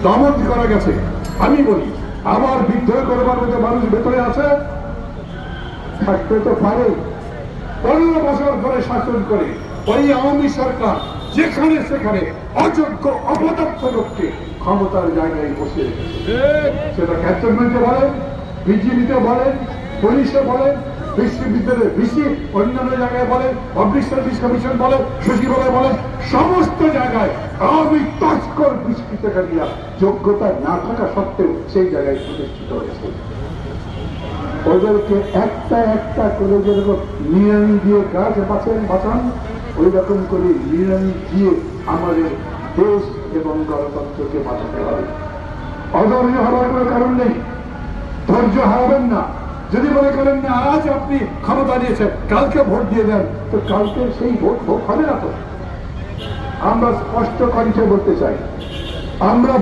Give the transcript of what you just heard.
দমন করা গেছে। আমি বলি আবার বিদ্রোহ করবার মতো মানুষ ভেতরে আছে, থাকতে তো পারে। 15 বছর ধরে শাসন করে ওই আওয়ামী সরকার যেখানে সেখানে অযোগ্য অপদার্থ লোককে ক্ষমতার জায়গায় বসে রেখেছে। সেটা ক্যান্টনমেন্টে বলেন, বিজিবিতে বলেন, পুলিশে বলেন, বিশ্ববিদ্যালয়ের ভিসি, অন্যান্য জায়গায় বলেন, পাবলিক সার্ভিস কমিশন বলেন, সচিবালয় বলেন, সমস্ত জায়গায় আওয়ামী তস্কর দুষ্কৃতকারীরা যোগ্যতা না থাকা সত্ত্বেও সেই জায়গায় প্রতিষ্ঠিত হয়েছে। ওদেরকে একটা একটা করে যেরকম নিড়ানি দিয়ে গাছ বাঁচান ওই রকম করে নিড়ানি দিয়ে আমাদের দেশ এবং গণতন্ত্রকে বাঁচাতে হবে। অধৈর্য হওয়ার কোনো কারণ নেই, ধৈর্য হারাবেন না। যদি মনে করেন না আজ আপনি ক্ষমতা নিয়েছেন কালকে ভোট দিয়ে দেন, তো কালকে সেই ভোট হবে না। তো আমরা স্পষ্ট কণ্ঠে বলতে চাই, আমরা